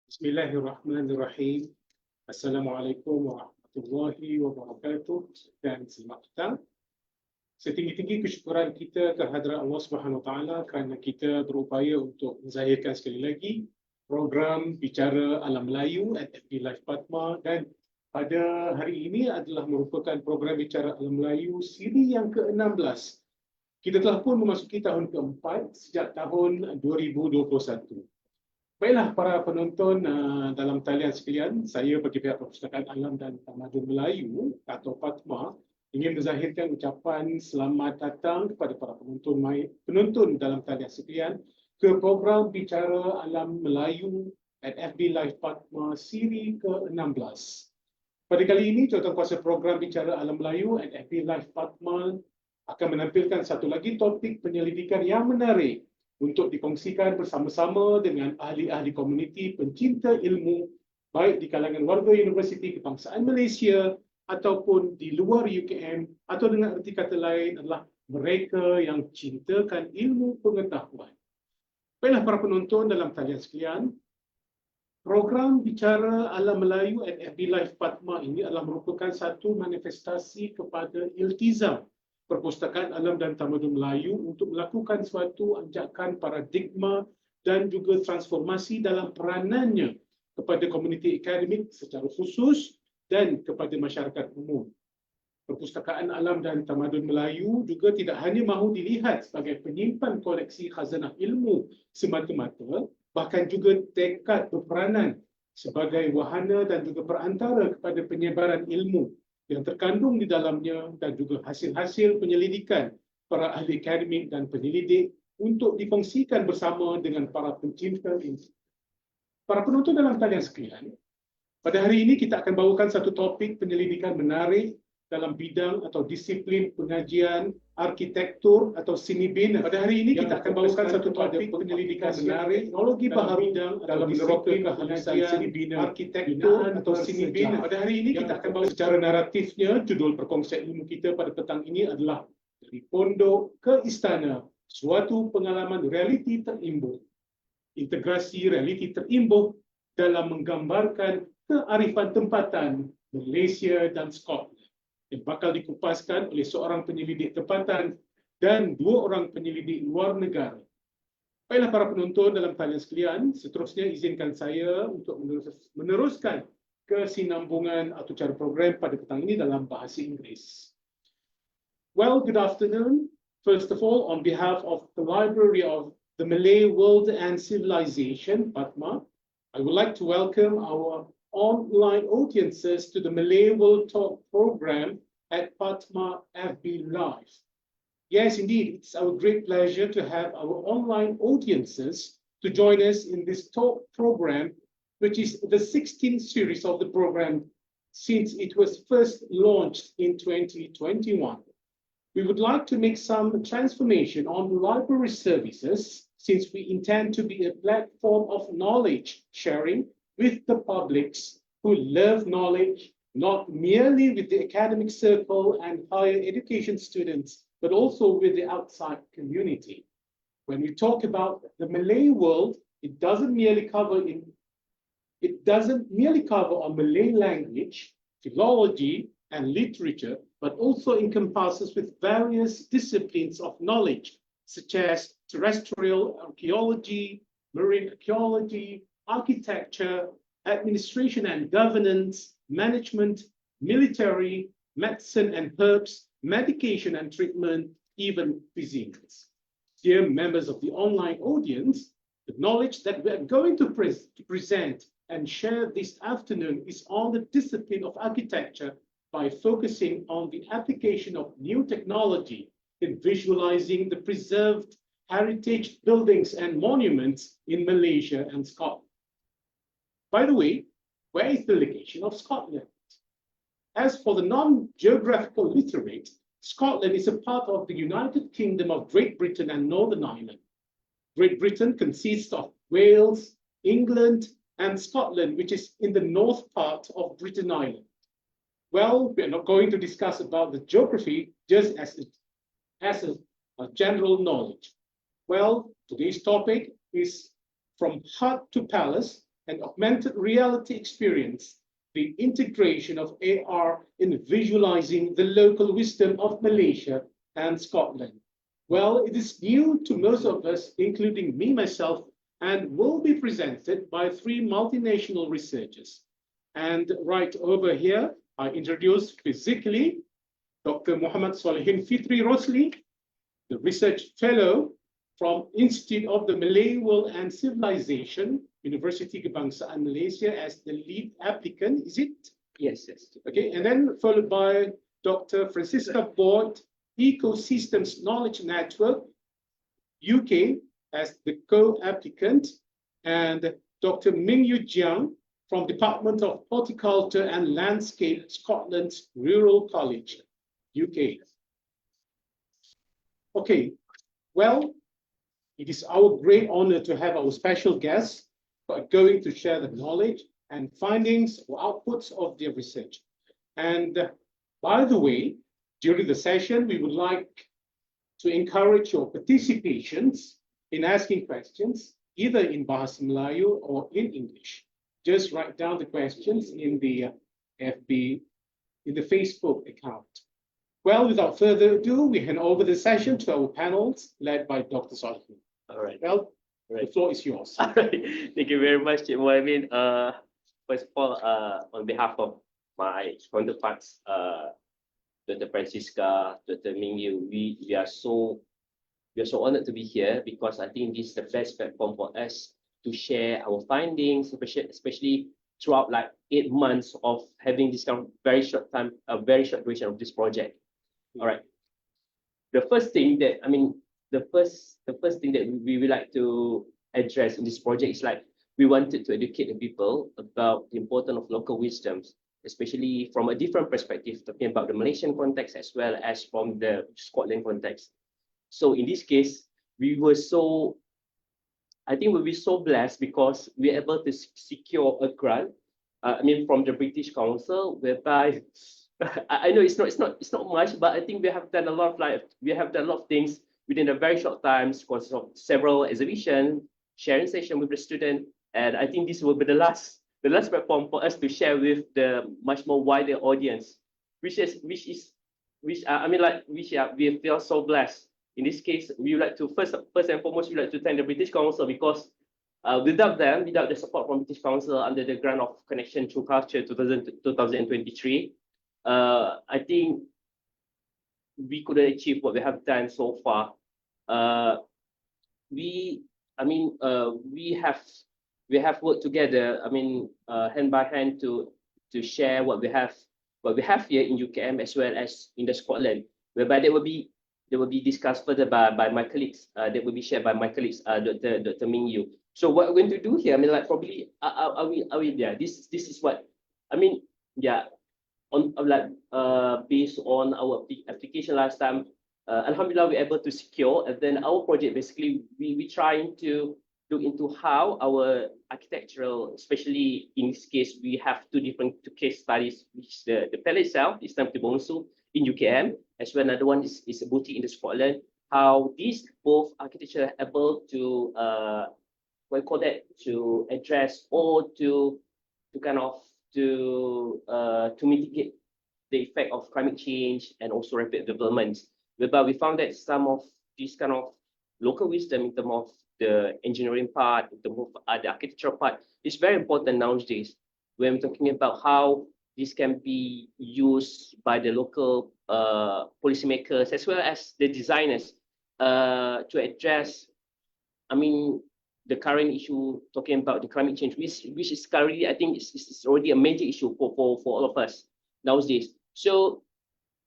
Bismillahirrahmanirrahim. Assalamualaikum warahmatullahi wabarakatuh dan selamat petang. Setinggi-tinggi kesyukuran kita kehadrat Allah Subhanahu Wa Taala kerana kita berupaya untuk menzahirkan sekali lagi program Bicara Alam Melayu at FB Live PATMA, dan pada hari ini adalah merupakan program Bicara Alam Melayu siri yang ke-16. Kita telah pun memasuki tahun keempat sejak tahun 2021. Baiklah para penonton dalam talian sekalian, saya bagi pihak Perpustakaan Alam dan Tamadun Melayu atau PATMA ingin menzahirkan ucapan selamat datang kepada para penonton dalam talian sekalian ke program Bicara Alam Melayu at FB Live PATMA siri ke-16. Pada kali ini, jawatankuasa program Bicara Alam Melayu at FB Live PATMA akan menampilkan satu lagi topik penyelidikan yang menarik untuk dikongsikan bersama-sama dengan ahli-ahli komuniti pencinta ilmu, baik di kalangan warga Universiti Kebangsaan Malaysia ataupun di luar UKM, atau dengan erti kata lain adalah mereka yang cintakan ilmu pengetahuan. Baiklah para penonton dalam talian sekalian, program Bicara Alam Melayu at FB Live PATMA ini adalah merupakan satu manifestasi kepada iltizam Perpustakaan Alam dan Tamadun Melayu untuk melakukan suatu anjakan paradigma dan juga transformasi dalam peranannya kepada komuniti akademik secara khusus dan kepada masyarakat umum. Perpustakaan Alam dan Tamadun Melayu juga tidak hanya mahu dilihat sebagai penyimpan koleksi khazanah ilmu semata-mata, bahkan juga tekad berperanan sebagai wahana dan juga perantara kepada penyebaran ilmu yang terkandung di dalamnya dan juga hasil-hasil penyelidikan para ahli akademik dan penyelidik untuk dikongsikan bersama dengan para pencinta ilmu. Para penonton dalam talian sekalian, pada hari ini kita akan bawakan satu topik penyelidikan menarik dalam bidang atau disiplin pengajian arkitektur atau seni bina. Pada hari ini kita akan bawakan satu topik penyelidikan menarik teknologi baharu dalam menerapkan kehalusan seni bina arkitektur atau seni bina. Pada hari ini kita akan bawa secara naratifnya, judul perkongsian ilmu kita pada petang ini adalah Dari Pondok ke Istana, suatu pengalaman realiti terimbul. Integrasi realiti terimbul dalam menggambarkan kearifan tempatan Malaysia dan Scotland, yang bakal dikupaskan oleh seorang penyelidik tempatan dan dua orang penyelidik luar negara. Baiklah para penonton dalam talian sekalian, seterusnya izinkan saya untuk meneruskan kesinambungan atau cara program pada petang ini dalam bahasa Inggeris. Well, good afternoon. First of all, on behalf of the Library of the Malay World and Civilization, PATMA, I would like to welcome our online audiences to the Malay World Talk program at PATMA FB Live. Yes, indeed, it's our great pleasure to have our online audiences to join us in this talk program, which is the 16th series of the program since it was first launched in 2021. We would like to make some transformation on library services, since we intend to be a platform of knowledge sharing with the publics who love knowledge, not merely with the academic circle and higher education students, but also with the outside community. When we talk about the Malay world, it doesn't merely cover on Malay language, philology, and literature, but also encompasses with various disciplines of knowledge, such as terrestrial archaeology, marine archaeology, architecture, administration and governance, management, military, medicine and herbs, medication and treatment, even cuisines. Dear members of the online audience, the knowledge that we are going to present and share this afternoon is on the discipline of architecture by focusing on the application of new technology in visualizing the preserved heritage buildings and monuments in Malaysia and Scotland. By the way, where is the location of Scotland? As for the non-geographical literate, Scotland is a part of the United Kingdom of Great Britain and Northern Ireland. Great Britain consists of Wales, England, and Scotland, which is in the north part of Britain Island. Well, we're not going to discuss about the geography just as a general knowledge. Well, today's topic is From Hut to Palace, and augmented reality experience, the integration of AR in visualizing the local wisdom of Malaysia and Scotland. Well, it is new to most of us, including me myself, and will be presented by three multinational researchers. And right over here, I introduce physically Dr. Muhammad Solehin Fitry Rosley, the research fellow from Institut of the Malay World and Civilization, University Kebangsaan Malaysia, as the lead applicant, is it? Yes, yes. Okay, and then followed by Dr. Francesca Boyd, Ecosystems Knowledge Network, UK, as the co-applicant, and Dr. Mingyu Jiang from Department of Horticulture and Landscape, Scotland's Rural College, UK. Okay, well, it is our great honor to have our special guests who are going to share the knowledge and findings or outputs of their research. And by the way, during the session, we would like to encourage your participations in asking questions, either in Bahasa Melayu or in English. Just write down the questions in the FB, in the Facebook account. Well, without further ado, we hand over the session to our panels led by Dr. Solehin. All right. Well, the floor is yours. All right. Thank you very much, Cik Muhamad. First of all, on behalf of my counterparts, Dr. Francesca, Dr. Mingyu, we are so honored to be here because I think this is the best platform for us to share our findings, especially throughout like 8 months of having this kind of very short time, a very short duration of this project. All right. The first thing that the first thing that we would like to address in this project is like we wanted to educate the people about the importance of local wisdoms, especially from a different perspective, talking about the Malaysian context as well as from the Scotland context. So in this case, we were so blessed because we were able to secure a grant, from the British Council, whereby I know it's not much, but I think we have done a lot of things within a very short time, because of several exhibitions, sharing session with the student, and I think this will be the last platform for us to share with the much more wider audience, we feel so blessed. In this case, we would like to first and foremost, we would like to thank the British Council because without the support from British Council under the grant of Connection Through Culture 2023, I think we couldn't achieve what we have done so far. We have worked together, hand by hand to share what we have here in UKM as well as in the Scotland, whereby they will be discussed further by my colleagues. They will be shared by my colleagues, Dr. Mingyu. So what we're going to do here, probably this is what based on our application last time, Alhamdulillah, we're able to secure, and then our project basically we trying to look into how our architectural, especially in this case, we have two case studies, which is the Palace itself, Islam Tibongsu in UKM, as well another one is a boutique in the Scotland, how these both architecture are able to to address or to mitigate the effect of climate change and also rapid development. Whereby we found that some of these kind of local wisdom in terms of the engineering part, in terms of the architectural part, is very important nowadays when we're talking about how this can be used by the local policymakers as well as the designers to address, the current issue, talking about the climate change, which is currently, I think, is already a major issue for all of us nowadays. So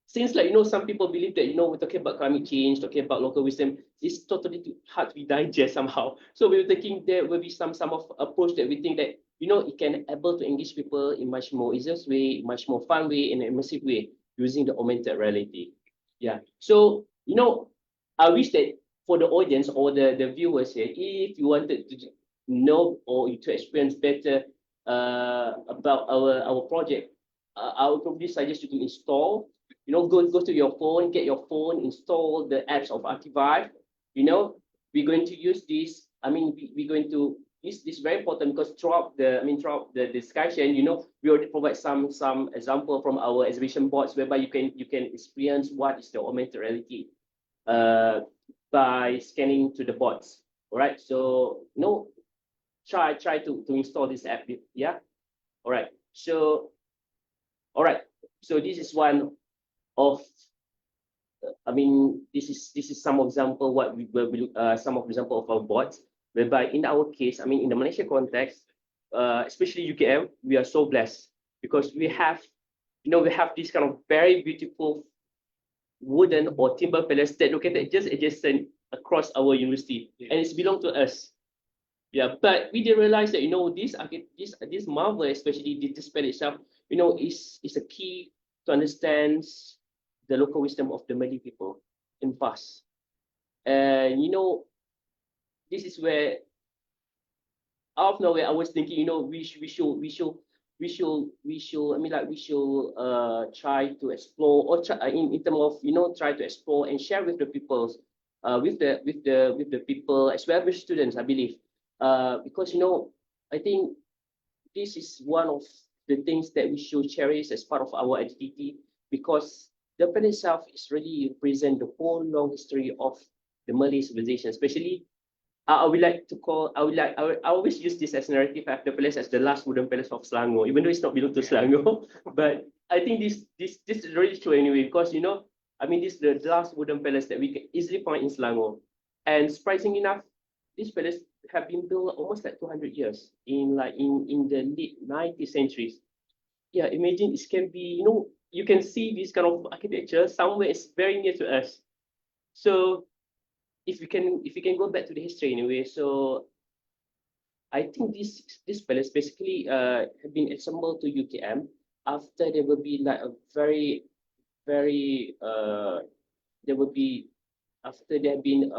since some people believe that we're talking about climate change, talking about local wisdom, it's totally hard to digest somehow. So we were thinking there will be some of approach that we think that it can able to engage people in much more easiest way, much more fun way, in an immersive way using the augmented reality. Yeah. So I wish that for the audience or the viewers here, if you wanted to know or to experience better about our project, I would probably suggest you to install. Go to your phone, get your phone, install the apps of Archivive. We're going to use this. We're going to this is very important because throughout the discussion, we already provide some example from our exhibition boards whereby you can experience what is the augmented reality by scanning to the boards. All right, so try to install this app. Yeah, all right. So this is one of this is some example what we some of example of our boards, whereby in our case, in the Malaysia context, especially UKM, we are so blessed because we have this kind of very beautiful wooden or timber palace that located just adjacent across our university, and it's belong to us. Yeah, but we didn't realize that this marvel, especially this palace itself, is a key to understand the local wisdom of the Malay people in past. And this is where out of nowhere I was thinking, we should try to explore, or try, in terms of try to explore and share with the people, with the people as well as students, I believe, because I think this is one of the things that we should cherish as part of our identity, because the palace itself is really represent the whole long history of the Malay civilization. Especially, I always use this as narrative of the palace as the last wooden palace of Selangor, even though it's not belong to Selangor. But I think this is really true anyway, because this is the last wooden palace that we can easily find in Selangor. And surprisingly enough, this palace have been built almost like 200 years in the late 19th centuries. Yeah, imagine it can be, you can see this kind of architecture somewhere is very near to us. So if we can go back to the history anyway, so I think this palace basically have been assembled to UKM after there will be like a very there will be after there have been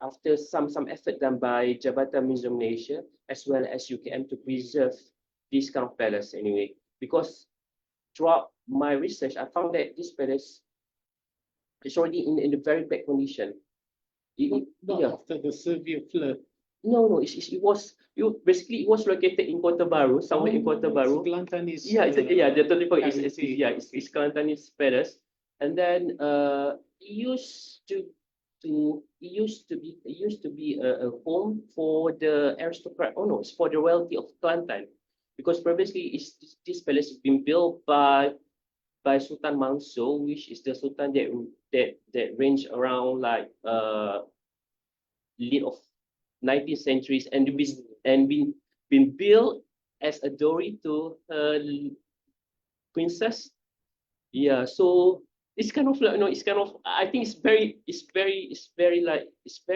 after some effort done by Jabatan Museum Malaysia as well as UKM to preserve this kind of palace anyway. Because throughout my research, I found that this palace is already in a very bad condition. Not after the severe flood. No, it was located in Kota Baru, somewhere in Kota Baru. Kelantanese. The total it's Kelantanese palace, and then it used to be a home for the aristocrat. Oh no, it's for the royalty of Kelantan, because previously this palace has been built by Sultan Mansur, which is the sultan that reigned around like late of 19th centuries, and been built as a dowry to her princess. Yeah, so it's kind of like I think it's very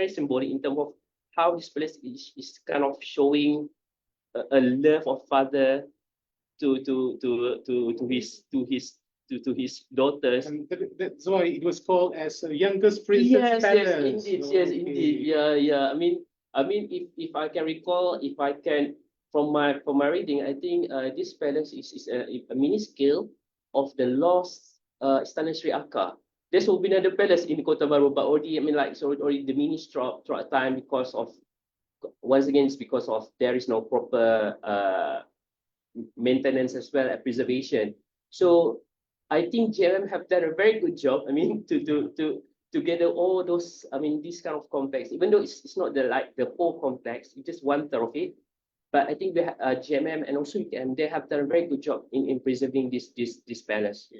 symbolic in terms of how this place is kind of showing a love of father to his daughters. And that's why it was called as a youngest princess palace. Yes, indeed. Yeah. I mean, if I can recall, from my reading, I think this palace is a mini scale of the lost Istana Sri Aka. There's will be another palace in Kota Baru, but already already diminished throughout time because of, once again, it's because of there is no proper maintenance as well as preservation. So I think JMM have done a very good job. To gather all those, this kind of complex, even though it's not the whole complex, it's just one third of it. But I think we JMM and also UKM, they have done a very good job in preserving this palace.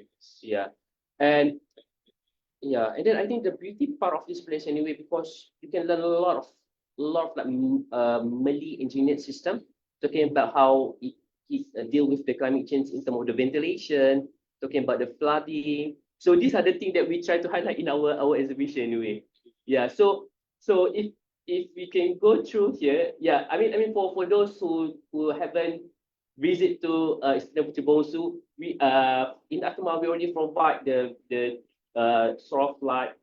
Yes. And then I think the beauty part of this place anyway, because you can learn a lot of Malay engineered system, talking about how it deal with the climate change in terms of the ventilation, talking about the flooding. So these are the things that we try to highlight in our exhibition anyway. Yeah. So if we can go through here, for those who haven't visit to Institut Alam, we in ATMA we already provide the sort of like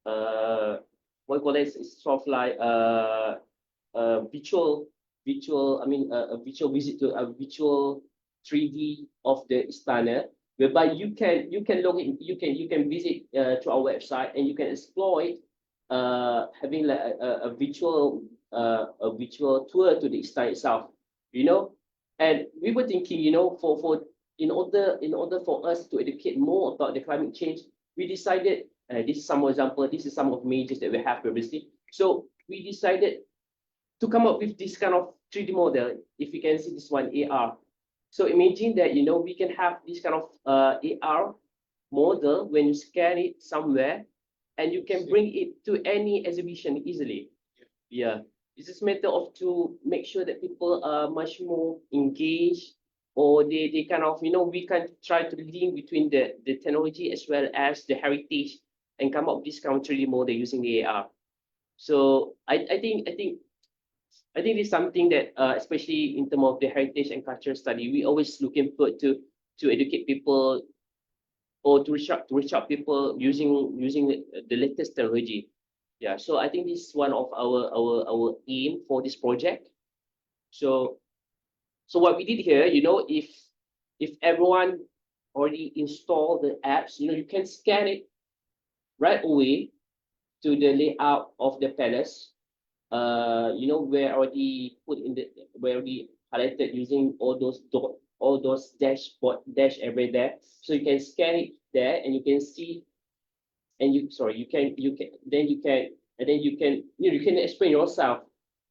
what we call it, sort of like virtual a virtual visit to a virtual 3D of the istana, whereby you can log in, you can visit to our website and you can explore it, having like a virtual a virtual tour to the Istana itself, you know. And we were thinking, you know, in order for us to educate more about the climate change, we decided, this is some example, this is some of majors that we have previously. So we decided to come up with this kind of 3D model. If you can see this one, AR. So imagine that, you know, we can have this kind of AR model when you scan it somewhere, and you can bring it to any exhibition easily. Yeah, it's just a matter of to make sure that people are much more engaged, or they kind of, you know, we can try to link between the technology as well as the heritage and come up with this kind of 3D model using the AR. So I think it's something that, especially in terms of the heritage and cultural study, we always looking forward to educate people or to reach out people using the latest technology. Yeah, so I think this is one of our aim for this project. So what we did here, you know, if everyone already installed the apps, you know, you can scan it right away to the layout of the palace. You know, we're already highlighted using all those dash every there. So you can scan it there, and you can see, and you can explain yourself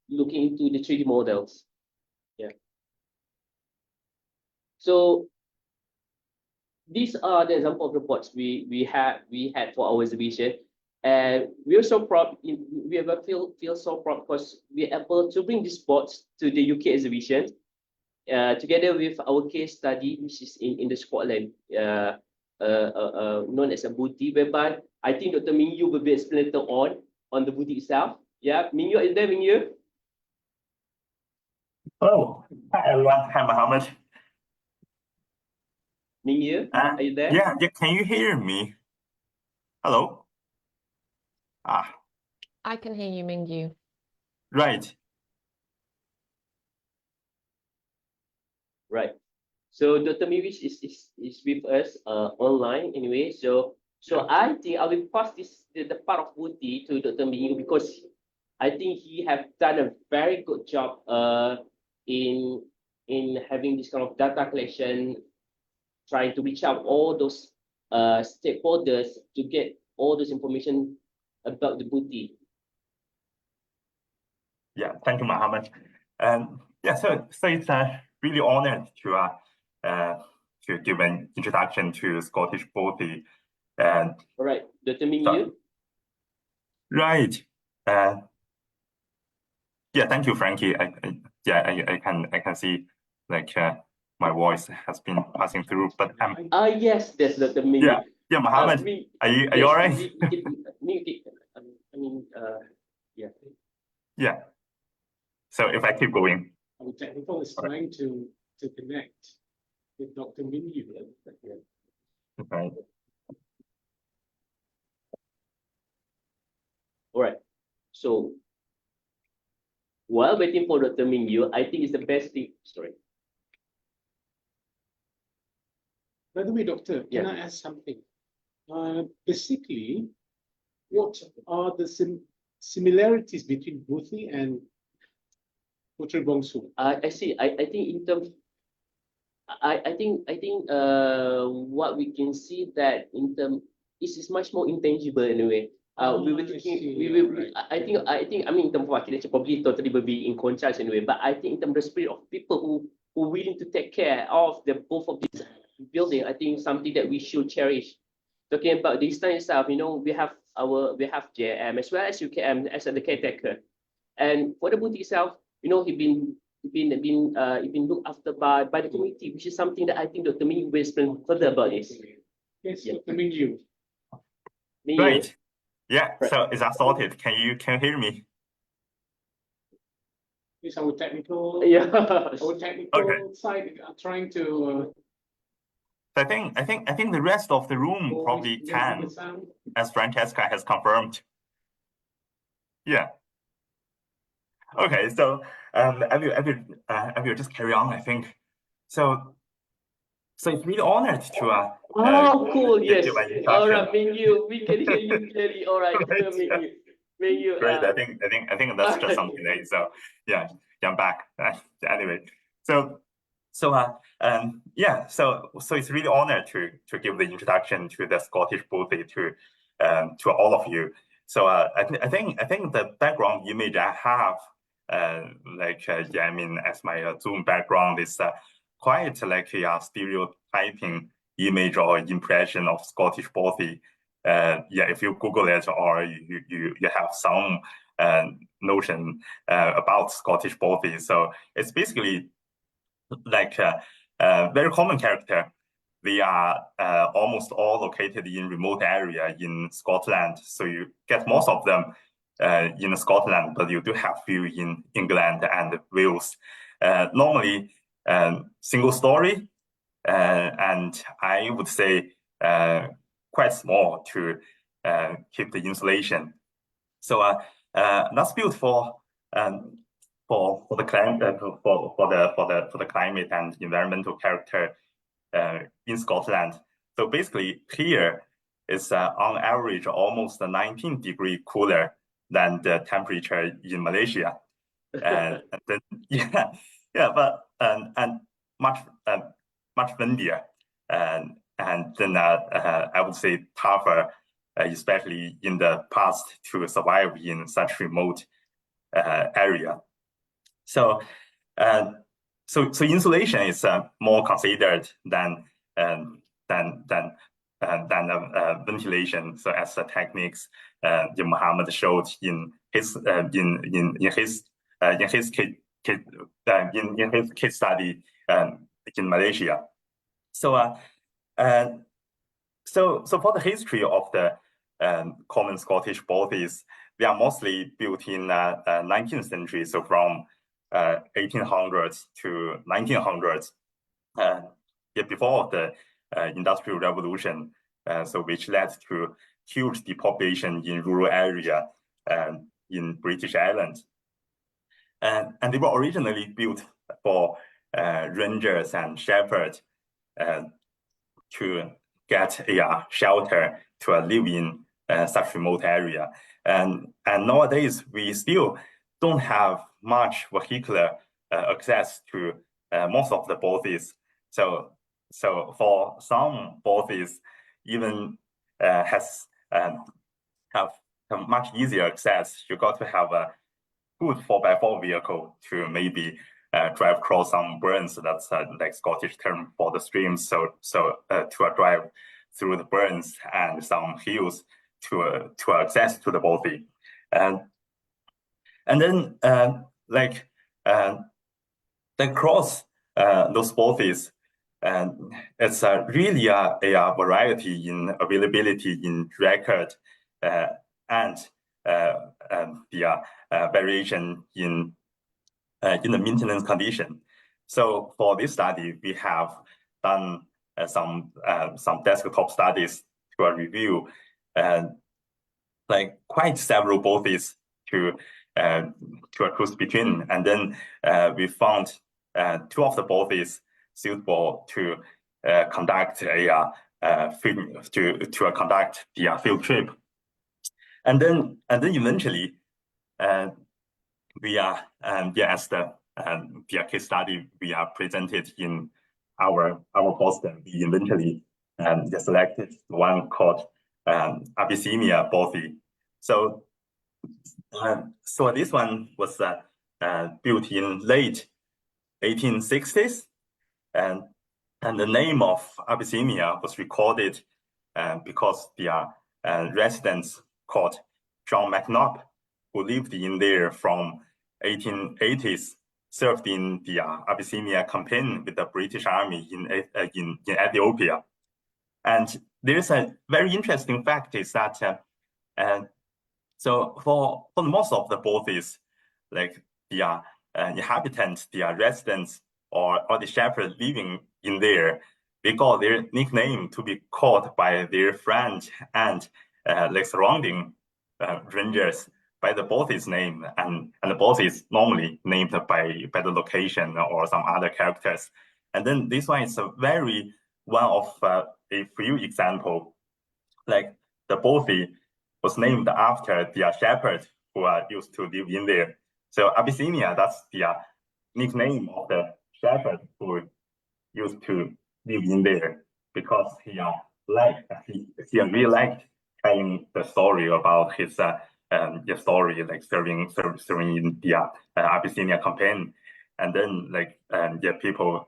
looking into the 3D models. Yeah. So these are the example of reports we had for our exhibition. And we are so proud. We ever feel so proud because we're able to bring these bots to the UK exhibition, together with our case study, which is in the Scotland, known as a booty, whereby I think Dr. Mingyu will be explained later on the booty itself. Yeah, Mingyu, is there, Mingyu? Oh, hi everyone. Hi, Muhammad. Mingyu, are you there? Yeah, can you hear me? Hello? I can hear you, Mingyu. Right. Right. So Dr. Mingyu is with us online anyway. So I think I will pass the part of booty to Dr. Mingyu, because I think he have done a very good job in having this kind of data collection, trying to reach out all those stakeholders to get all this information about the booty. Yeah, thank you, Muhammad. And yeah, so it's really honored to give an introduction to Scottish booty. And all right, Dr. Mingyu. Right. Yeah, thank you, Frankie. I can see like my voice has been passing through, but yes, that's Dr. Mingyu. Yeah, Muhammad, are you all right? Yeah. Yeah. So if I keep going. Our technical is trying to connect with Dr. Mingyu. Right. All right. So while waiting for Dr. Mingyu, I think it's the best thing. Sorry. By the way, Doctor, can I ask something? Basically, what are the similarities between booty and Putri Bongsu? I see. I think in terms, I think what we can see that in terms is much more intangible anyway. We were thinking, I think I mean in terms of architecture probably totally will be in contrast anyway. But I think in terms of the spirit of people who willing to take care of both of these building, I think something that we should cherish. Talking about this time itself, you know, we have JM as well as UKM as the caretaker, and for the booty itself, you know, he been looked after by the community, which is something that I think Dr. Mingyu will explain further about this. Yes, Dr. Mingyu. Right. Yeah. Right. So is that sorted? Can you hear me? Yes, our technical. Yeah. Our technical side are trying to. I think the rest of the room probably can, as Francesca has confirmed. Yeah. Okay, so I will just carry on. I think so. So it's really honored to. Cool. Yes. All right, Mingyu, we can hear you clearly. All right, Mingyu. Mingyu, Great. I think that's just something today. So yeah, I'm back. Anyway, so yeah, so it's really honored to give the introduction to the Scottish bothy to all of you. So I think the background image I have, yeah, I mean, as my Zoom background is quite like a stereotyping image or impression of Scottish bothy. Yeah, if you Google it or you have some notion about Scottish bothy, so it's basically like a very common character. They are almost all located in remote area in Scotland, so you get most of them in Scotland, but you do have few in England and Wales. Normally, single story, and I would say quite small to keep the insulation. So that's built for the climate, for the climate and environmental character in Scotland. So basically, here is on average almost 19 degrees cooler than the temperature in Malaysia, and then, but and much windier, and then I would say tougher, especially in the past, to survive in such remote area. So insulation is more considered than ventilation. So as the techniques Muhammad showed in his case study in Malaysia. So for the history of the common Scottish bothies, they are mostly built in 19th century, so from 1800s to 1900s, before the Industrial Revolution, so which led to huge depopulation in rural area in British Island. And they were originally built for rangers and shepherds to get a shelter to live in such remote area. And nowadays, we still don't have much vehicular access to most of the bothies. So for some bothies, even have much easier access. You got to have a good 4x4 vehicle to maybe drive across some burns. That's like Scottish term for the streams. So to drive through the burns and some hills to access to the bothy. And then across those bothies, and it's really a variety in availability in record and the variation in the maintenance condition. So for this study, we have done some desktop studies to review like quite several bothies to choose between, and then we found two of the bothies suitable to conduct a conduct the field trip, and then eventually we are as the case study we are presented in our poster. We eventually selected one called Abyssinia bothy. So this one was built in late 1860s, and the name of Abyssinia was recorded because the residents called John McNabb, who lived in there from 1880s, served in the Abyssinia campaign with the British Army in Ethiopia. And there is a very interesting fact is that so for most of the bothies, like the inhabitants, the residents, or the shepherds living in there, they got their nickname to be called by their friends and like surrounding rangers by the bothy's name, and the bothy is normally named by the location or some other characters. And then this one is a one of a few example, like the bothy was named after the shepherd who used to live in there. So Abyssinia, that's the nickname of the shepherd who used to live in there, because he really liked telling the story about his the story, like serving in the Abyssinia campaign, and then people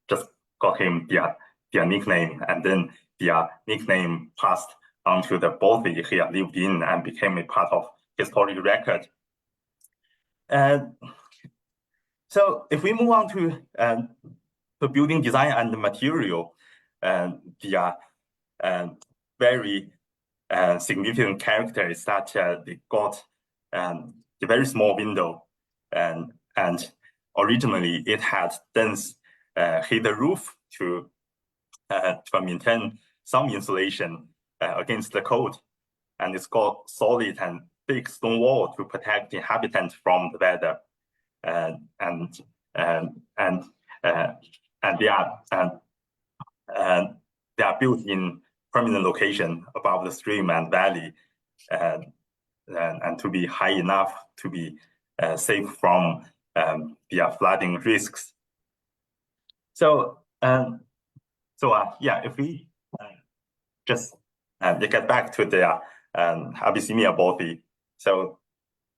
just got him the nickname, and then the nickname passed on to the bothy he lived in and became a part of historic record. So if we move on to building design and material, the very significant character is that they got a very small window, and originally it had dense header roof to maintain some insulation against the cold, and it's got solid and thick stone wall to protect the inhabitants from the weather, and they are built in permanent location above the stream and valley, and to be high enough to be safe from the flooding risks. So if we just get back to the Abyssinia bothy, so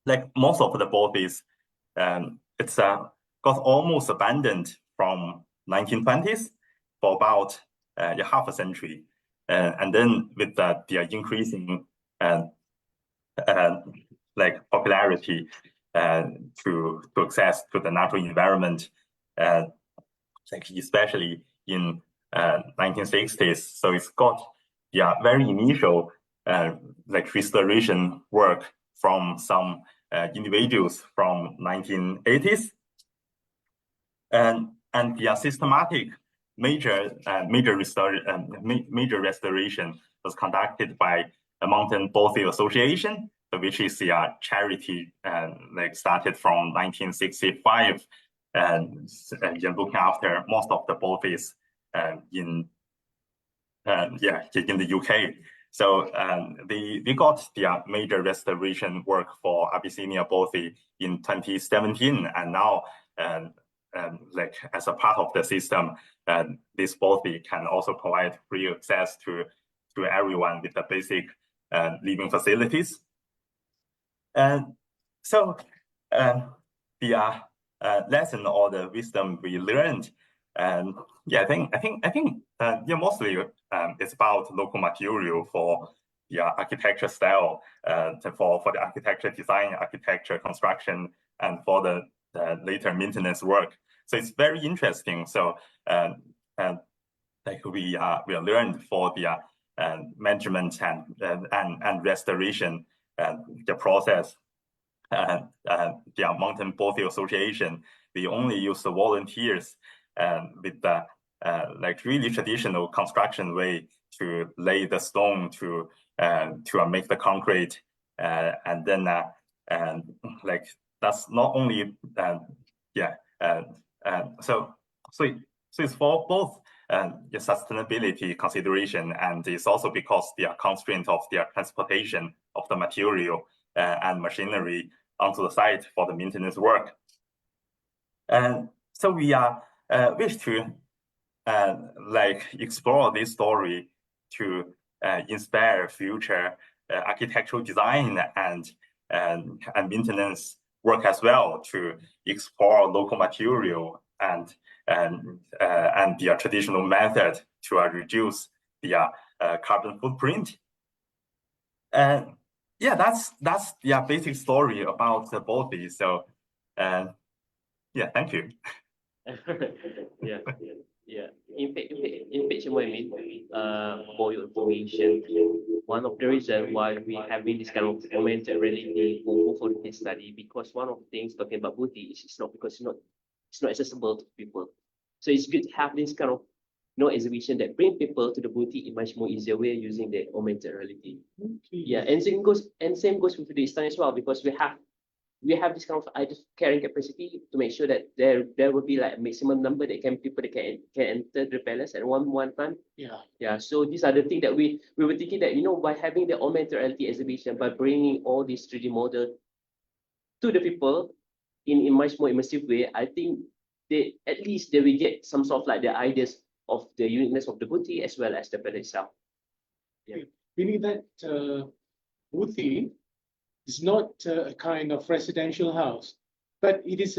like most of the bothies, it's got almost abandoned from 1920s for about half a century, and then with the increasing popularity to access to the natural environment, especially in 1960s. So it's got very initial restoration work from some individuals from 1980s, and the systematic major restoration was conducted by the Mountain Bothy Association, which is a charity started from 1965, and looking after most of the bothies in the UK. So they got the major restoration work for Abyssinia bothy in 2017, and now as a part of the system, this bothy can also provide free access to everyone with the basic living facilities. And so the lesson or the wisdom we learned, I think mostly it's about local material for the architecture style, for the architecture design, architecture construction, and for the later maintenance work. So it's very interesting. So we learned for the management and restoration, the process. The Mountain Bothy Association, we only use the volunteers with the really traditional construction way to lay the stone, to make the concrete, and then that's not only so it's for both the sustainability consideration, and it's also because the constraint of the transportation of the material and machinery onto the site for the maintenance work. And so we wish to explore this story to inspire future architectural design and maintenance work as well, to explore local material and the traditional method to reduce the carbon footprint. And that's the basic story about the bothy. So thank you. In fact, for your information, one of the reasons why we having this kind of augmented reality for this study, because one of the things talking about bothy is it's not because it's not accessible to people. So it's good to have this kind of exhibition that bring people to the bothy in much more easier way using the augmented reality. Okay. And same goes with this time as well, because we have we have this kind of carrying capacity to make sure that there will be like a maximum number that people that can enter the palace at one time. Yeah. Yeah, so these are the things that we were thinking that, you know, by having the augmented reality exhibition, by bringing all these 3D model to the people in much more immersive way, I think at least they will get some sort of like the ideas of the uniqueness of the booty as well as the palace itself. Yeah. Meaning that booty is not a kind of residential house, but it is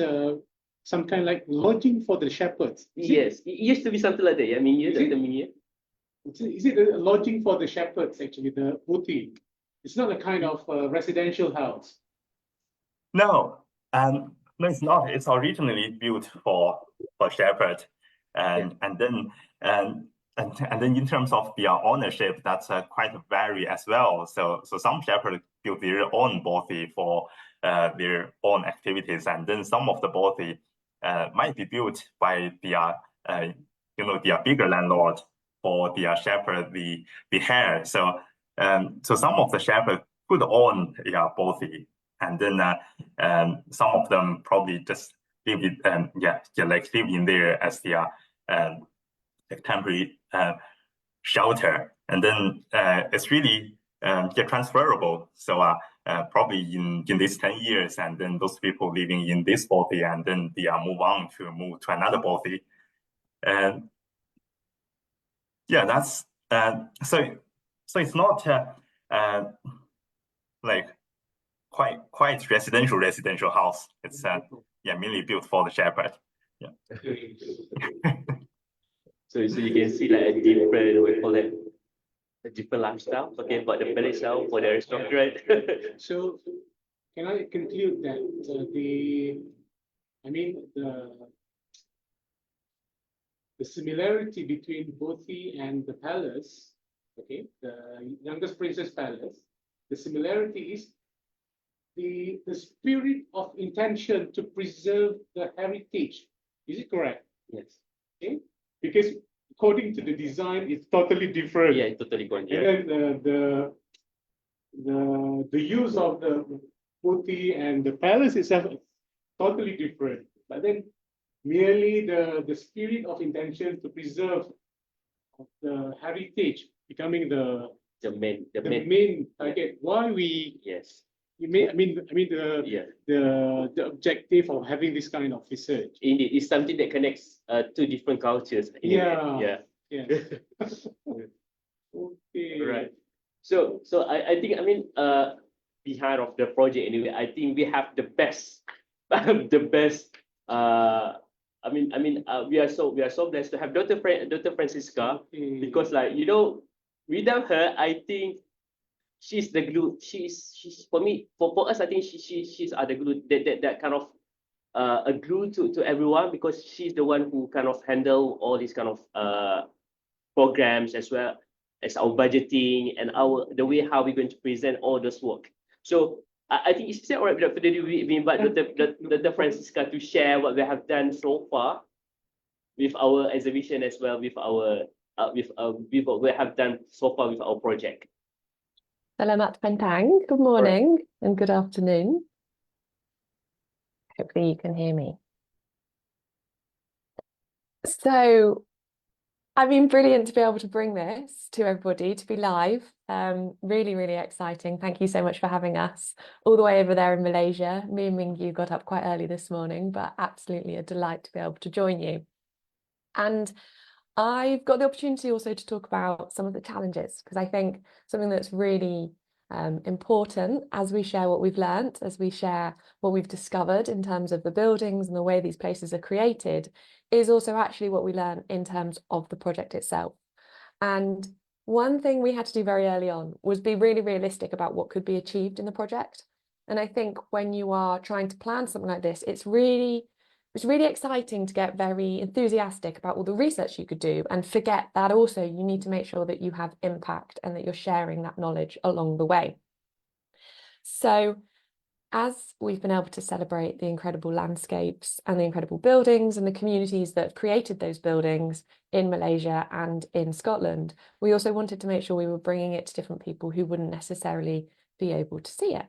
some kind of like lodging for the shepherds. Yes, it used to be something like that. Yeah, Mingyu, Dr. Mingyu. Is it a lodging for the shepherds, actually, the booty? It's not a kind of residential house. No, no, it's not. It's originally built for shepherd, and then in terms of their ownership, that's quite vary as well. So some shepherds build their own bothy for their own activities, and then some of the bothy might be built by their their bigger landlord for their shepherd, the hare. So some of the shepherds could own bothy, and then some of them probably just live it live in there as their temporary shelter, and then it's really transferable. So probably in these 10 years, and then those people living in this body, and then they move to another body, and that's so it's not like quite residential house. It's mainly built for the shepherd. Yeah. So you can see like a different, we call it a different lifestyle. Okay, but the palace itself for the aristocrat. So can I conclude that the similarity between Bothy and the palace, okay, the youngest princess palace, the similarity is the spirit of intention to preserve the heritage. Is it correct? Yes. Okay. Because according to the design, it's totally different. Yeah, totally different. Yeah. And then the use of the putti and the palace itself is totally different. But then merely the spirit of intention to preserve the heritage becoming the main target. Why we the objective of having this kind of research. Indeed, it's something that connects two different cultures. Yeah. Okay. Right. So I think behind of the project anyway, I think we have the best we are so blessed to have Dr. Francesca, because without her, I think she's the glue. She's for me, for us, I think she's the glue, that kind of a glue to everyone, because she's the one who kind of handle all these kind of programs, as well as our budgeting and the way how we're going to present all this work. So I think it's all right, without further ado, we invite Dr. Francesca to share what we have done so far with our exhibition, as well with our with what we have done so far with our project. Selamat petang, good morning and good afternoon. Hopefully you can hear me. So I've been brilliant to be able to bring this to everybody, to be live. Really, really exciting. Thank you so much for having us all the way over there in Malaysia. Me and Mingyu got up quite early this morning, but absolutely a delight to be able to join you. And I've got the opportunity also to talk about some of the challenges, because I think something that's really important as we share what we've learnt, as we share what we've discovered in terms of the buildings and the way these places are created, is also actually what we learn in terms of the project itself. And one thing we had to do very early on was be really realistic about what could be achieved in the project. And I think when you are trying to plan something like this, it's really exciting to get very enthusiastic about all the research you could do, and forget that also you need to make sure that you have impact and that you're sharing that knowledge along the way. So as we've been able to celebrate the incredible landscapes and the incredible buildings and the communities that have created those buildings in Malaysia and in Scotland, we also wanted to make sure we were bringing it to different people who wouldn't necessarily be able to see it.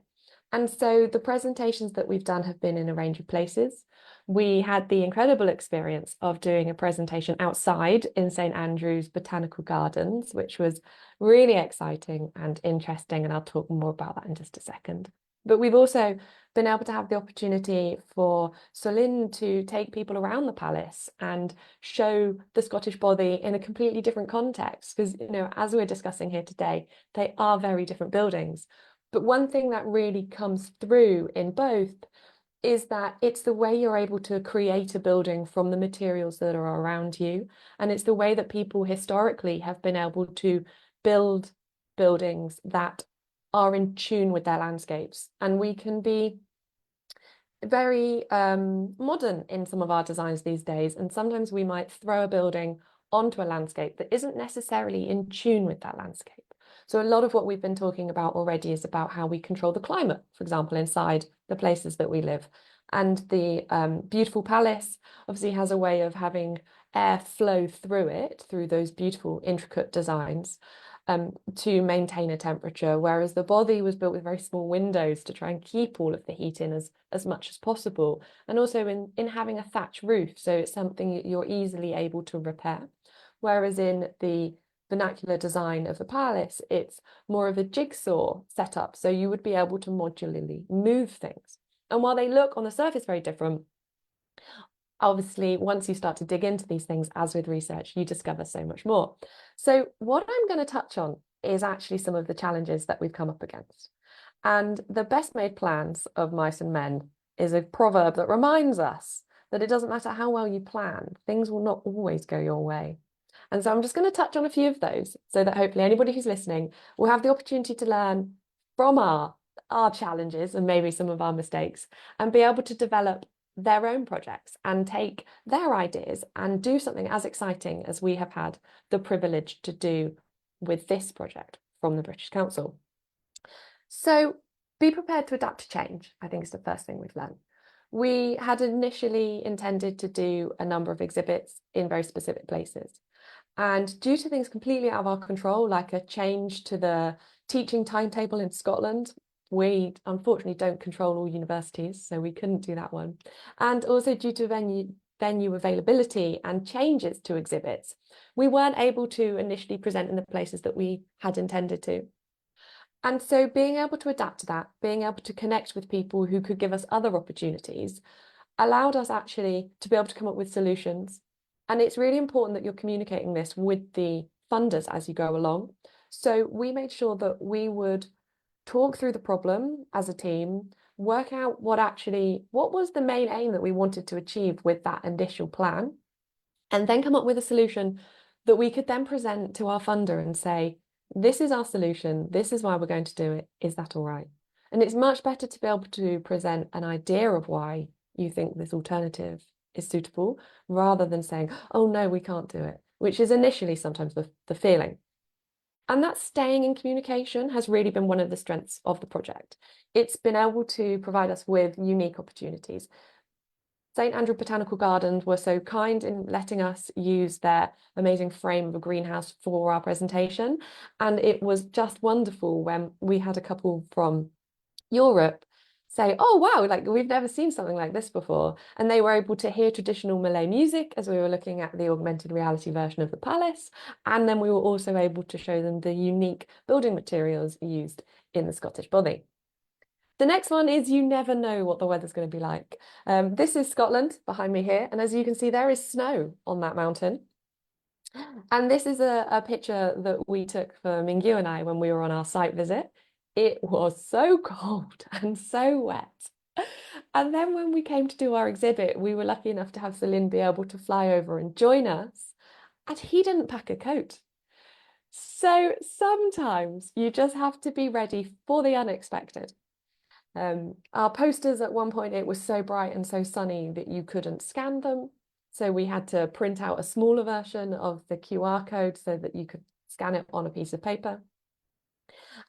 And so the presentations that we've done have been in a range of places. We had the incredible experience of doing a presentation outside in St Andrew's Botanical Gardens, which was really exciting and interesting, and I'll talk more about that in just a second. But we've also been able to have the opportunity for Solehin to take people around the palace and show the Scottish body in a completely different context, because, you know, as we're discussing here today, they are very different buildings. But one thing that really comes through in both is that it's the way you're able to create a building from the materials that are around you. And it's the way that people historically have been able to build buildings that are in tune with their landscapes. And we can be very modern in some of our designs these days. And sometimes we might throw a building onto a landscape that isn't necessarily in tune with that landscape. So a lot of what we've been talking about already is about how we control the climate, for example, inside the places that we live. And the beautiful palace obviously has a way of having air flow through it, through those beautiful, intricate designs, to maintain a temperature, whereas the body was built with very small windows to try and keep all of the heat in as much as possible. And also in having a thatch roof, so it's something you're easily able to repair. Whereas in the vernacular design of the palace, it's more of a jigsaw setup, so you would be able to modularly move things. And while they look on the surface very different, obviously once you start to dig into these things, as with research, you discover so much more. So what I'm going to touch on is actually some of the challenges that we've come up against. And the best made plans of mice and men is a proverb that reminds us that it doesn't matter how well you plan, things will not always go your way. And so I'm just going to touch on a few of those so that hopefully anybody who's listening will have the opportunity to learn from our challenges and maybe some of our mistakes, and be able to develop their own projects and take their ideas and do something as exciting as we have had the privilege to do with this project from the British Council. So be prepared to adapt to change, I think is the first thing we've learned. We had initially intended to do a number of exhibits in very specific places. And due to things completely out of our control, like a change to the teaching timetable in Scotland, we unfortunately don't control all universities, so we couldn't do that one. And also due to venue availability and changes to exhibits, we weren't able to initially present in the places that we had intended to. And so being able to adapt to that, being able to connect with people who could give us other opportunities, allowed us actually to be able to come up with solutions. And it's really important that you're communicating this with the funders as you go along. So we made sure that we would talk through the problem as a team, work out what was the main aim that we wanted to achieve with that initial plan, and then come up with a solution that we could then present to our funder and say, this is our solution, this is why we're going to do it, is that all right? And it's much better to be able to present an idea of why you think this alternative is suitable, rather than saying, oh no, we can't do it, which is initially sometimes the feeling. And that staying in communication has really been one of the strengths of the project. It's been able to provide us with unique opportunities. St Andrew Botanical Gardens were so kind in letting us use their amazing frame of a greenhouse for our presentation. And it was just wonderful when we had a couple from Europe say, oh wow, like we've never seen something like this before. And they were able to hear traditional Malay music as we were looking at the augmented reality version of the palace. And then we were also able to show them the unique building materials used in the Scottish body. The next one is you never know what the weather's going to be like. This is Scotland behind me here. And as you can see, there is snow on that mountain. And this is a picture that we took for Mingyu and I when we were on our site visit. It was so cold and so wet. And then when we came to do our exhibit, we were lucky enough to have Solehin be able to fly over and join us. And he didn't pack a coat. So sometimes you just have to be ready for the unexpected. Our posters at one point, it was so bright and so sunny that you couldn't scan them. So we had to print out a smaller version of the QR code so that you could scan it on a piece of paper.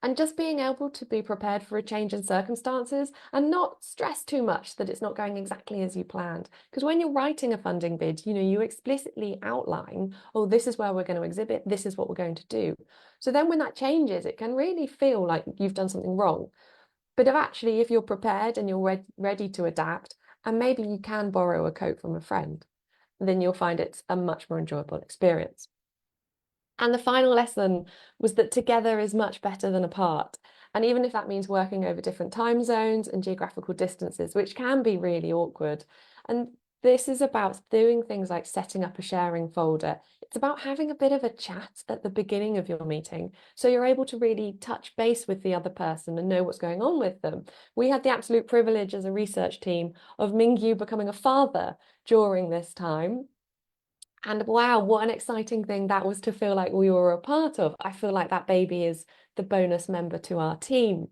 And just being able to be prepared for a change in circumstances and not stress too much that it's not going exactly as you planned. Because when you're writing a funding bid, you explicitly outline, oh, this is where we're going to exhibit, this is what we're going to do. So then when that changes, it can really feel like you've done something wrong. but if you're prepared and you're ready to adapt, and maybe you can borrow a coat from a friend, then you'll find it's a much more enjoyable experience. And the final lesson was that together is much better than apart. And even if that means working over different time zones and geographical distances, which can be really awkward. And this is about doing things like setting up a sharing folder. It's about having a bit of a chat at the beginning of your meeting, so you're able to really touch base with the other person and know what's going on with them. We had the absolute privilege as a research team of Mingyu becoming a father during this time. And wow, what an exciting thing that was to feel like we were a part of. I feel like that baby is the bonus member to our team.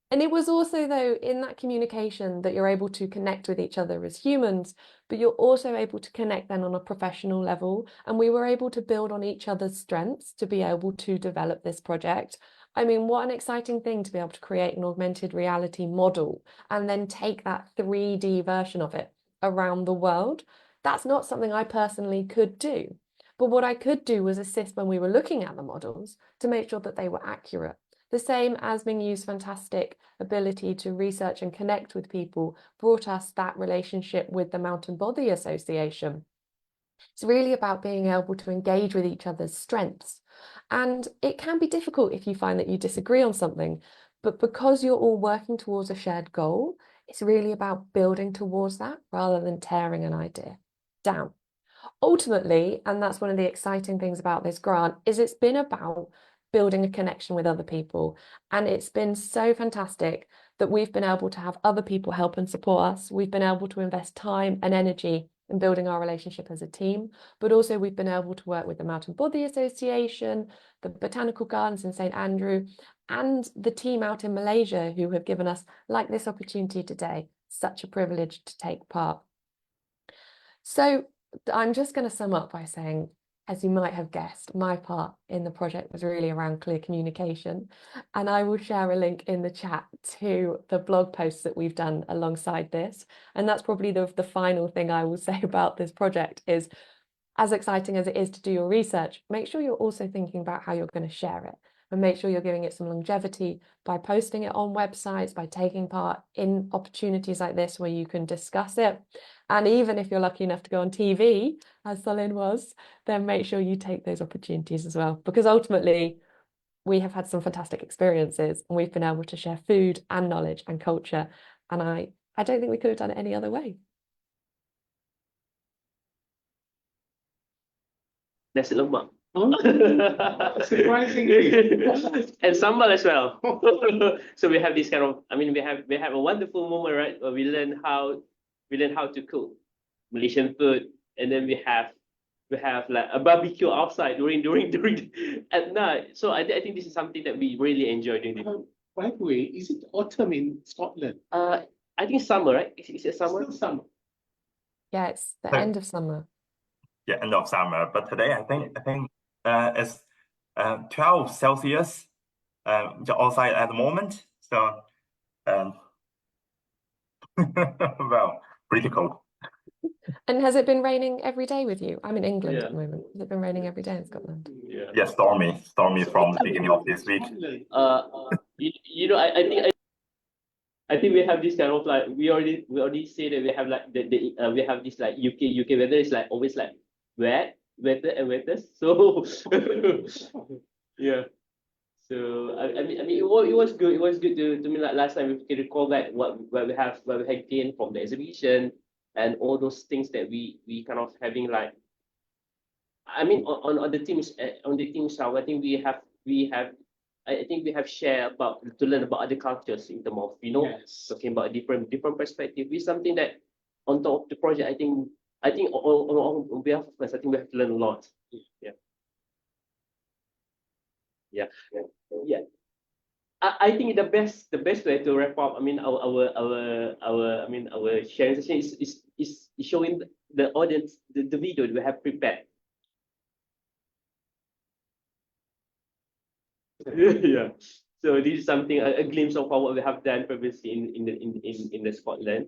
And it was also, though, in that communication that you're able to connect with each other as humans, but you're also able to connect then on a professional level. And we were able to build on each other's strengths to be able to develop this project. I mean, what an exciting thing to be able to create an augmented reality model and then take that 3D version of it around the world. That's not something I personally could do. But what I could do was assist when we were looking at the models to make sure that they were accurate. The same as Mingyu's fantastic ability to research and connect with people brought us that relationship with the Mountain Body Association. It's really about being able to engage with each other's strengths. And it can be difficult if you find that you disagree on something, but because you're all working towards a shared goal, it's really about building towards that rather than tearing an idea down. Ultimately, and that's one of the exciting things about this grant, is it's been about building a connection with other people. And it's been so fantastic that we've been able to have other people help and support us. We've been able to invest time and energy in building our relationship as a team, but also we've been able to work with the Mountain Body Association, the Botanical Gardens in St. Andrew, and the team out in Malaysia who have given us, like this opportunity today, such a privilege to take part. So I'm just going to sum up by saying, as you might have guessed, my part in the project was really around clear communication. And I will share a link in the chat to the blog posts that we've done alongside this. And that's probably the final thing I will say about this project is, as exciting as it is to do your research, make sure you're also thinking about how you're going to share it. And make sure you're giving it some longevity by posting it on websites, by taking part in opportunities like this where you can discuss it. And even if you're lucky enough to go on TV, as Solehin was, then make sure you take those opportunities as well. Because ultimately, we have had some fantastic experiences and we've been able to share food and knowledge and culture. And I don't think we could have done it any other way. Nasi lemak. Surprisingly. And sambal as well. So we have this kind of, we have a wonderful moment, right? Where we learn how to cook Malaysian food, and then we have like a barbecue outside during at night. So I think this is something that we really enjoy doing. By the way, is it autumn in Scotland? I think summer, right? Is it summer? Still summer. Yeah, it's the end of summer. Yeah, end of summer. But today, I think it's 12 Celsius outside at the moment. So, well, pretty cold. And has it been raining every day with you? I'm in England at the moment. Has it been raining every day in Scotland? Yeah, stormy from the beginning of this week. I think we have this kind of like we already say that we have like we have this like UK weather is like always like wetter and wetter. So yeah. So I mean it was good. It was good to me like last time we can recall back what we had gained from the exhibition and all those things that we kind of having like. I mean on the teams side, I think we have shared about to learn about other cultures in terms of talking about different perspective is something that on top of the project I think on behalf of us I think we have to learn a lot. Yeah. I think the best way to wrap up our sharing session is showing the audience the video that we have prepared. Yeah. So this is something a glimpse of what we have done previously in the Scotland.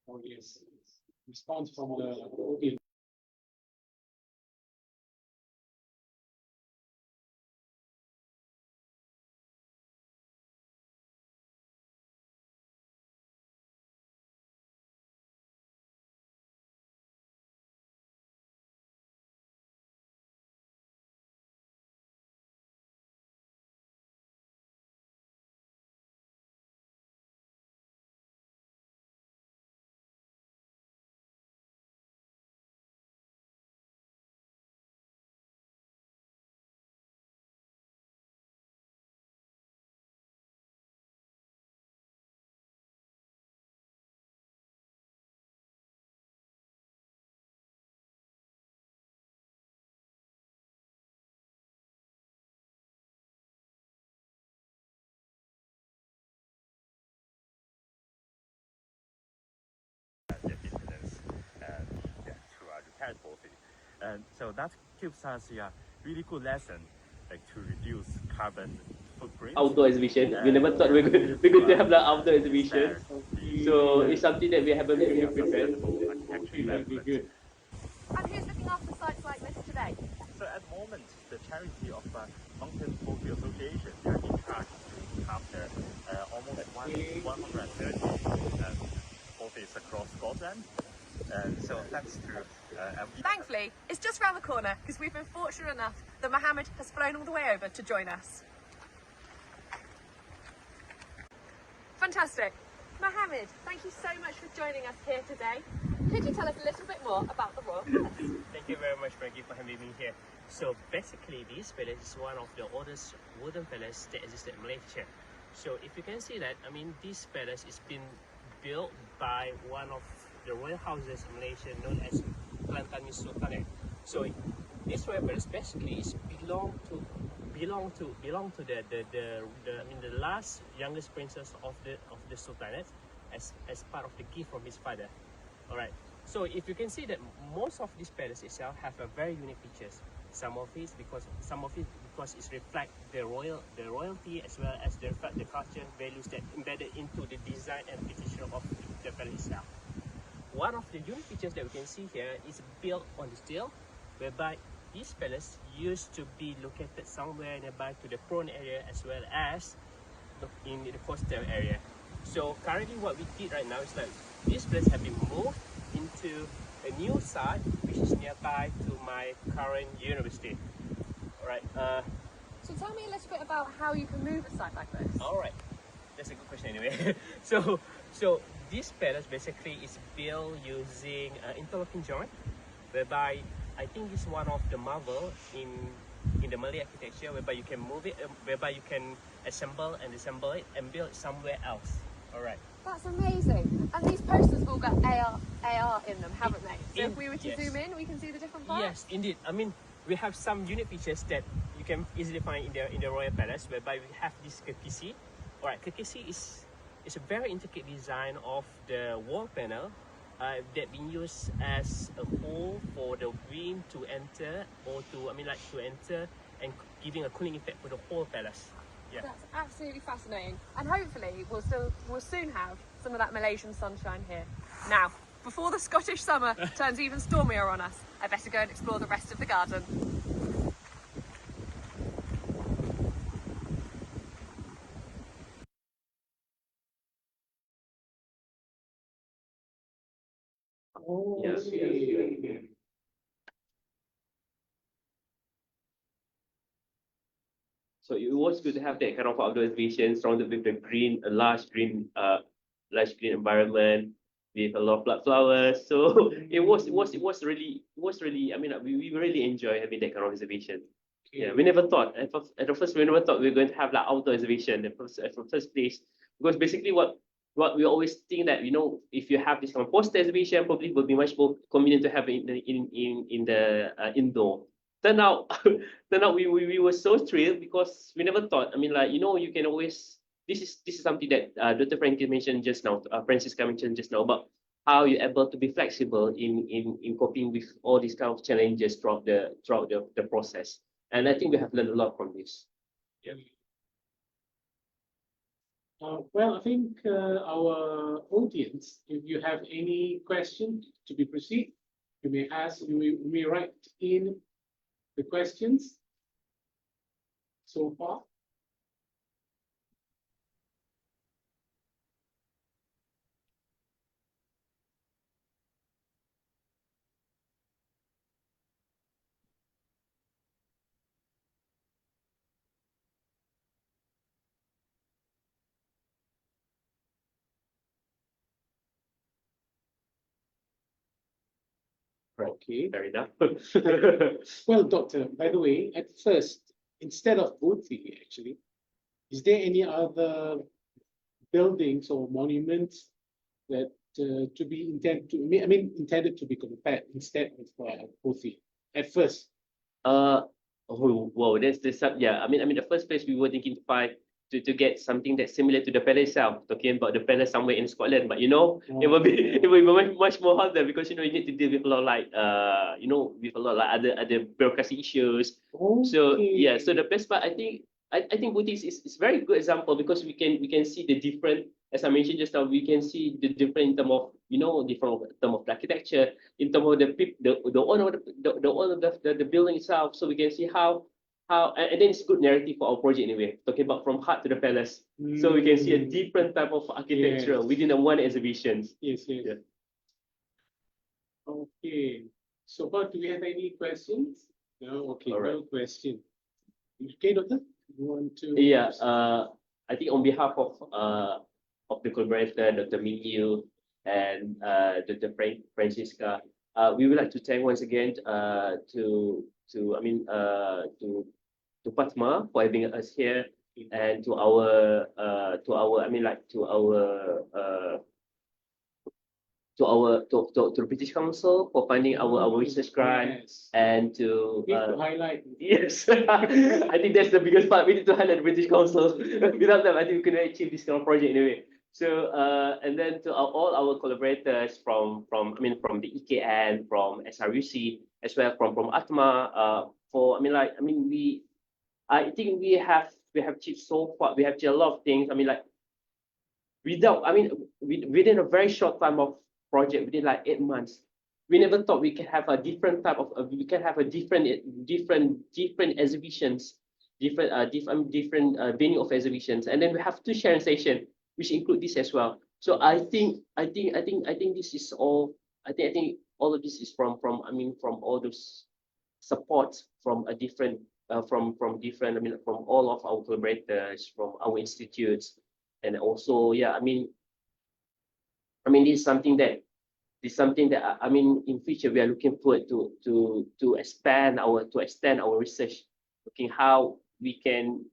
Oh, yes. Response from the audience. And so that gives us a really good lesson, like to reduce carbon footprint. Outdoor exhibition. We never thought we're going to have the outdoor exhibition. So it's something that we haven't really prepared. Very good. And who's looking after sites like this today? So at the moment, the charity of Mountain Poultry Association, they are in charge to look after almost 130 poultries across Scotland. And so thanks to Thankfully, it's just round the corner because we've been fortunate enough that Muhamad has flown all the way over to join us. Fantastic. Muhamad, thank you so much for joining us here today. Could you tell us a little bit more about the Royal Palace? Thank you very much, Frankie, for having me here. So basically, this palace is one of the oldest wooden palaces that existed in Malaysia. So if you can see that, I mean, this palace is been built by one of the royal houses in Malaysia known as Kelantan Sultanate. So this royal palace basically is belong to the last youngest princess of the sultanate as part of the gift from his father. All right. So if you can see that most of this palace itself have a very unique features. Some of it because it reflect the royalty as well as the culture values that embedded into the design and architecture of the palace itself. One of the unique features that we can see here is built on the steel, whereby this palace used to be located somewhere nearby to the prone area as well as in the coastal area. So currently what we did right now is that this place have been moved into a new site which is nearby to my current university. Alright. So tell me a little bit about how you can move a site like this. Alright. That's a good question anyway. So this palace basically is built using interlocking joint, whereby I think it's one of the marvel in the Malay architecture, whereby you can move it, whereby you can assemble and disassemble it and build it somewhere else. Alright. That's amazing. And these posters have all got AR in them, haven't they? So if we were to yes. zoom in, we can see the different parts? Yes, indeed. I mean, we have some unique features that you can easily find in the Royal Palace, whereby we have this kekisi. Alright, kekisi is a very intricate design of the wall panel that been used as a hole for the wind to enter or to enter and giving a cooling effect for the whole palace. Yeah. That's absolutely fascinating. And hopefully we'll soon have some of that Malaysian sunshine here. Now, before the Scottish summer turns even stormier on us, I better go and explore the rest of the garden. Oh, Yes, okay. So it was good to have that kind of outdoor exhibition surrounded with the green, a large green environment with a lot of flowers. So it was really, I mean, we really enjoy having that kind of exhibition. Yeah, we never thought at the first we never thought we were going to have like outdoor exhibition at the first place, because basically what we always think that, you know, if you have this kind of poster exhibition, probably will be much more convenient to have it in the indoor. Turn out we were so thrilled, because we never thought, I mean, like, you know, you can always, this is something that Dr. Frankie mentioned just now, Francesca mentioned just now, about how you're able to be flexible in coping with all these kind of challenges throughout the process. And I think we have learned a lot from this. Yeah. Well, I think our audience, if you have any question to be proceed, you may ask, you may write in the questions so far. Okay. Fair enough. Well, Doctor, by the way, at first, instead of Boothi, actually, is there any other buildings or monuments that to be intended to, I mean, intended to be compared instead of Boothi at first? Oh, wow, that's yeah. I mean, the first place we were thinking to find to get something that's similar to the palace itself, talking about the palace somewhere in Scotland, but you know, it will be much more harder, because you know you need to deal with a lot like you know, with a lot like other bureaucracy issues. So yeah, so the best part, I think Buddhist is very good example, because we can see the different, as I mentioned just now, we can see the different in terms of, you know, different in terms of the architecture, in terms of the owner of the building itself. So we can see how and then it's good narrative for our project anyway, talking about from heart to the palace. So we can see a different type of architecture within the one exhibition. Yes. Yeah. Okay. So far, do we have any questions? No. Okay. All right. No question. Okay, Doctor. You want to? Yeah. I think on behalf of the collaborator, Dr. Mingyu, and Dr. Francesca, we would like to thank once again to PATMA for having us here, and to our the British Council for funding our research grant, and to highlight. Yes, I think that's the biggest part. We need to highlight the British Council. Without them, I think we couldn't achieve this kind of project anyway. So and then to all our collaborators from the EKN, from SRUC, as well from ATMA. I think we have achieved so far. We have achieved a lot of things. Within a very short time of project, within like 8 months, we never thought we can have a different type of different exhibitions, different venue of exhibitions, and then we have 2 sharing sessions which include this as well. So I think this is all. I think all of this is from all those supports from a different from all of our collaborators, from our institutes, and also this is something that in future we are looking forward to extend our research, looking how we can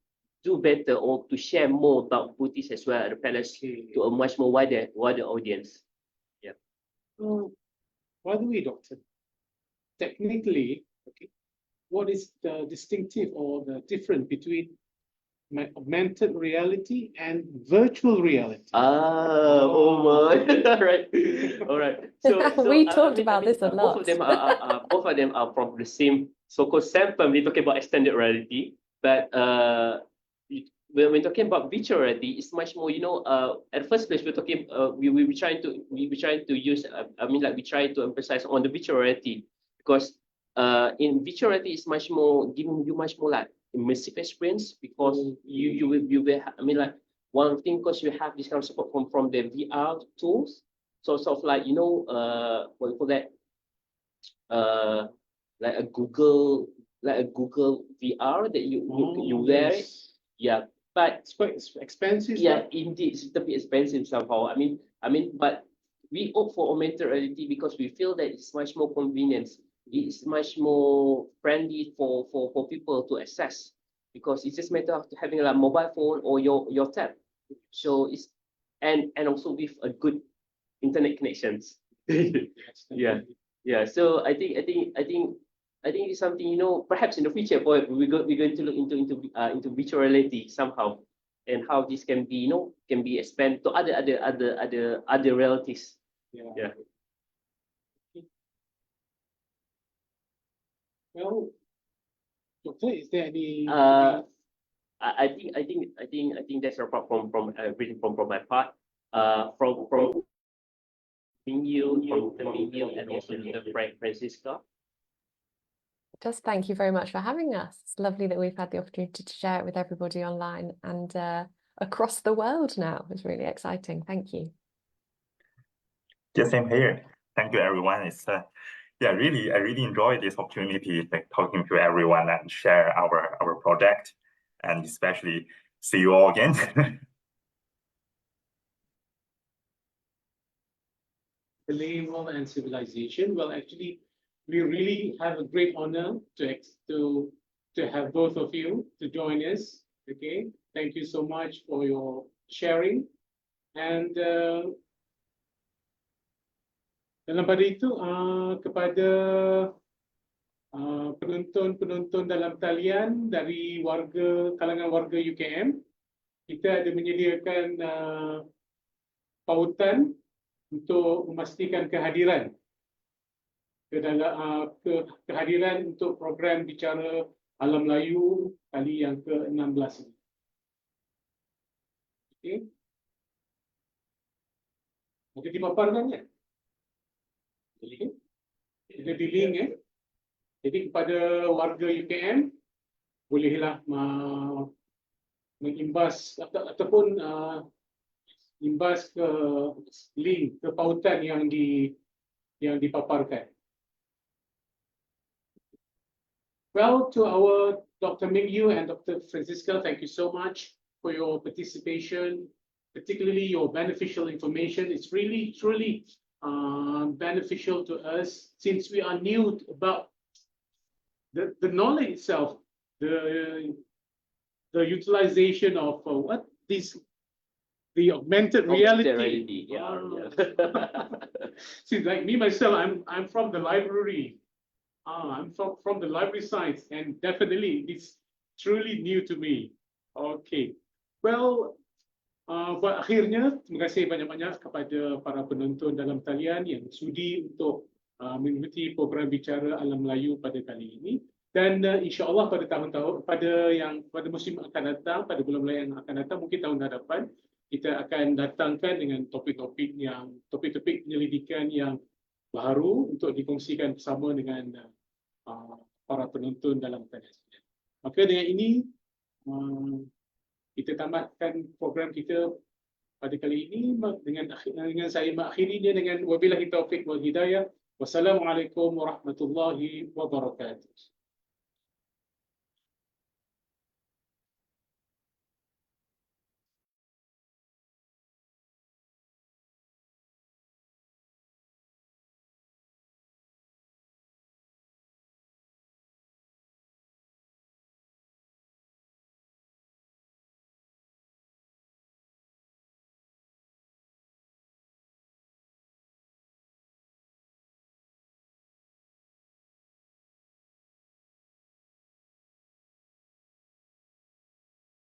do better or to share more about Buddhists as well at the palace to a much more wider audience. Yeah. By the way, Doctor, technically, okay, what is the distinctive or the difference between augmented reality and virtual reality? Oh my! All right. So we talked about this a lot. Both of them are from the same so-called same family, talking about extended reality. But when talking about virtual reality, it's much more. At the first place, we're talking. We trying to use. We try to emphasize on the virtual reality, because in virtual reality, it's much more giving you much more like immersive experience, because you will one thing, because you have this kind of support from the VR tools, so sort of like what you call that, like a Google VR that you wear it, Yeah, but It's quite expensive. yeah, indeed, it's a bit expensive somehow. But we opt for augmented reality because we feel that it's much more convenient. It's much more friendly for people to access because it's just a matter of having a mobile phone or your tab. So it's and also with a good internet connections. Yeah. Yeah. So I think it's something, you know, perhaps in the future, boy, we're going to look into virtual reality somehow, and how this can be, you know, can be expanded to other realities. Yeah. Well, Doctor, is there any? I think that's a part from everything from my part. From Mingyu, from the Mingyu, and also the Francesca. Just thank you very much for having us. It's lovely that we've had the opportunity to share it with everybody online and across the world now. It's really exciting. Thank you. Yeah, same here. Thank you, everyone. It's yeah, I really enjoyed this opportunity, like talking to everyone and share our project, and especially see you all again. The label and civilization. Well, actually, we really have a great honor to have both of you to join us. Okay, thank you so much for your sharing. And dalam pada itu, kepada penonton dalam talian dari kalangan warga UKM, kita ada menyediakan pautan untuk memastikan kehadiran kehadiran untuk program bicara Alam Melayu kali yang ke-16 ini. Okey. Ada dipaparkan ya? Ada di link ya. Jadi kepada warga UKM bolehlah mengimbas ataupun imbas ke link ke pautan yang dipaparkan. Well, to our Dr. Mingyu and Dr. Francesca, thank you so much for your participation, particularly your beneficial information. It's really truly beneficial to us since we are new about the knowledge itself, the utilization of the augmented reality. Yeah. See, like me myself, I'm from the library. I'm from the library science, and definitely it's truly new to me. Okay, well, buat akhirnya, terima kasih banyak-banyak kepada para penonton dalam talian yang sudi untuk mengikuti program bicara Alam Melayu pada kali ini. Dan insya-Allah pada musim akan datang, pada bulan-bulan yang akan datang, mungkin tahun hadapan, kita akan datangkan dengan topik-topik penyelidikan yang baru untuk dikongsikan bersama dengan para penonton dalam talian. Maka dengan ini kita tamatkan program kita pada kali ini dengan saya mengakhirinya dengan wabillahi taufiq wal hidayah. Wassalamualaikum warahmatullahi wabarakatuh.